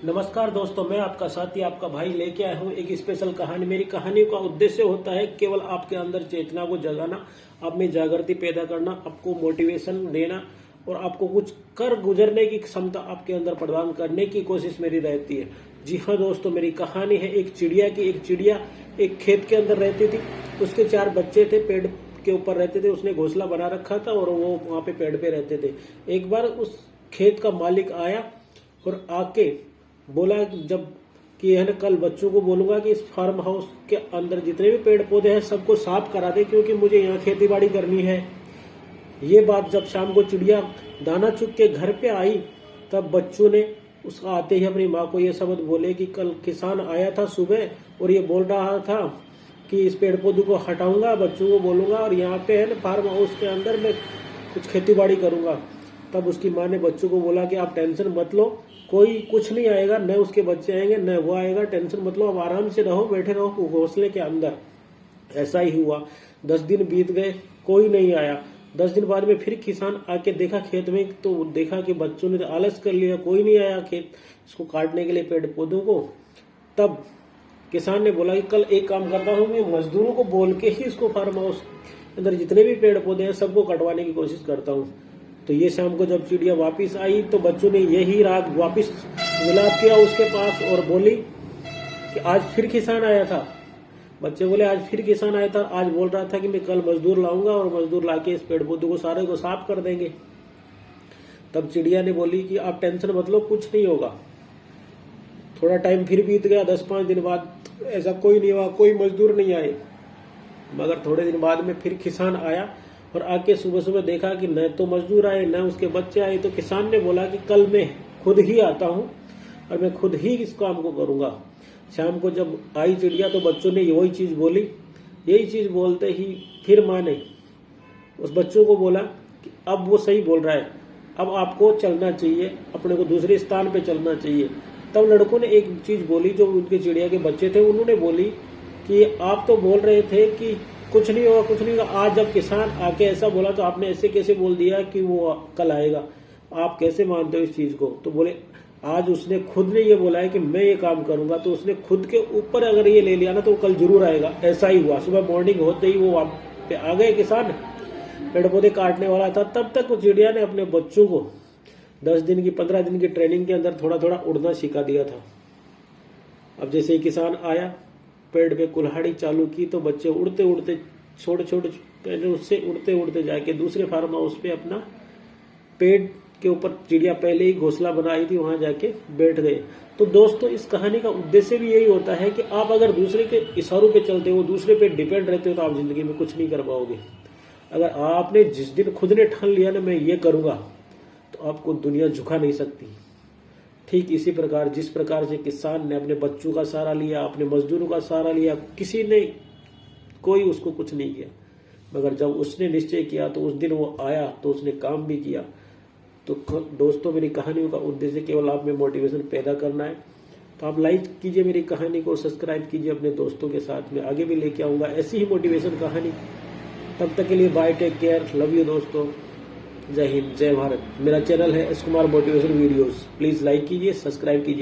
नमस्कार दोस्तों, मैं आपका साथी आपका भाई लेके आया हूँ एक स्पेशल कहानी। मेरी कहानी का उद्देश्य होता है केवल आपके अंदर चेतना को जगाना, आप में जागृति पैदा करना, आपको मोटिवेशन देना और आपको कुछ कर गुजरने की क्षमता आपके अंदर प्रदान करने की कोशिश मेरी रहती है। जी हाँ दोस्तों, मेरी कहानी है एक चिड़िया की। एक चिड़िया एक खेत के अंदर रहती थी। उसके 4 बच्चे थे, पेड़ के ऊपर रहते थे। उसने घोंसला बना रखा था और वो वहां पे पेड़ पे रहते थे। एक बार उस खेत का मालिक आया और आके बोला जब कि है ना, कल बच्चों को बोलूंगा कि इस फार्म हाउस के अंदर जितने भी पेड़ पौधे हैं सबको साफ करा दे, क्योंकि मुझे यहाँ खेती बाड़ी करनी है। ये बात जब शाम को चिड़िया दाना चुग के घर पे आई, तब बच्चों ने उसका आते ही अपनी माँ को ये शब्द बोले कि कल किसान आया था सुबह और ये बोल रहा था कि इस पेड़ पौधों को हटाऊंगा, बच्चों को बोलूंगा और यहाँ पे है ना फार्म हाउस के अंदर मैं कुछ खेती बाड़ी करूंगा। तब उसकी माँ ने बच्चों को बोला कि आप टेंशन मत लो, कोई कुछ नहीं आएगा, न उसके बच्चे आएंगे न वो आएगा, टेंशन मत लो, आप आराम से रहो, बैठे रहो घोंसले के अंदर। ऐसा ही हुआ। 10 दिन बीत गए, कोई नहीं आया। 10 दिन बाद में फिर किसान आके देखा खेत में, तो देखा कि बच्चों ने आलस कर लिया, कोई नहीं आया खेत इसको काटने के लिए पेड़ पौधों को। तब किसान ने बोला कि कल एक काम करता हूँ, मैं मजदूरों को बोल के ही इसको फार्म हाउस के अंदर जितने भी पेड़ पौधे हैं सबको कटवाने की कोशिश करता हूँ। तो ये शाम को जब चिड़िया वापस आई तो बच्चों ने यही रात वापस विलाप किया उसके पास और बोली कि आज फिर किसान आया था। बच्चे बोले आज फिर किसान आया था, आज बोल रहा था कि मैं कल मजदूर लाऊंगा और मजदूर लाके इस पेड़ पौधों को सारे को साफ कर देंगे। तब चिड़िया ने बोली कि आप टेंशन मत लो, कुछ नहीं होगा। थोड़ा टाइम फिर बीत गया, 10-5 दिन बाद ऐसा कोई नहीं हुआ, कोई मजदूर नहीं आए। मगर थोड़े दिन बाद में फिर किसान आया और आके सुबह सुबह देखा कि न तो मजदूर आए न उसके बच्चे आए। तो किसान ने बोला कि कल मैं खुद ही आता हूँ और मैं खुद ही इस काम को करूंगा। शाम को जब आई चिड़िया तो बच्चों ने वही चीज बोली। यही चीज बोलते ही फिर माँ ने उस बच्चों को बोला कि अब वो सही बोल रहा है, अब आपको चलना चाहिए, अपने को दूसरे स्थान पे चलना चाहिए। तब लड़कों ने एक चीज बोली, जो उनके चिड़िया के बच्चे थे, उन्होंने बोली कि आप तो बोल रहे थे कि कुछ नहीं होगा, कुछ नहीं होगा। आज जब किसान आके ऐसा बोला तो आपने ऐसे कैसे बोल दिया कि वो कल आएगा, आप कैसे मानते हो इस चीज को? तो बोले आज उसने खुद ने ये बोला है कि मैं ये काम करूंगा, तो उसने खुद के ऊपर अगर ये ले लिया ना तो कल जरूर आएगा। ऐसा ही हुआ। सुबह मॉर्निंग होते ही वो वहां पे आ गए किसान, पेड़ पौधे काटने वाला था। तब तक वो चिड़िया ने अपने बच्चों को 10 दिन की 15 दिन की ट्रेनिंग के अंदर थोड़ा थोड़ा उड़ना सिखा दिया था। अब जैसे ही किसान आया, पेड़ पे कुल्हाड़ी चालू की तो बच्चे उड़ते उड़ते छोटे छोटे पहले उससे उड़ते उड़ते जाके दूसरे फार्म हाउस पे अपना पेड़ के ऊपर चिड़िया पहले ही घोंसला बनाई थी वहां जाके बैठ गए। तो दोस्तों, इस कहानी का उद्देश्य भी यही होता है कि आप अगर दूसरे के इशारों पे चलते हो, दूसरे पे डिपेंड रहते हो, तो आप जिंदगी में कुछ नहीं कर पाओगे। अगर आपने जिस दिन खुद ने ठान लिया ना मैं ये करूंगा, तो आपको दुनिया झुका नहीं सकती। ठीक इसी प्रकार जिस प्रकार से किसान ने अपने बच्चों का सहारा लिया, अपने मजदूरों का सहारा लिया, किसी ने कोई उसको कुछ नहीं किया। मगर जब उसने निश्चय किया तो उस दिन वो आया तो उसने काम भी किया। तो दोस्तों, मेरी कहानियों का उद्देश्य केवल आप में मोटिवेशन पैदा करना है। तो आप लाइक कीजिए मेरी कहानी को, सब्सक्राइब कीजिए अपने दोस्तों के साथ में। आगे भी लेके आऊंगा ऐसी ही मोटिवेशन कहानी। तब तक के लिए bye, take care, love you दोस्तों। जय हिंद, जय भारत। मेरा चैनल है S Kumar motivation videos. Please like कीजिए, सब्सक्राइब कीजिए।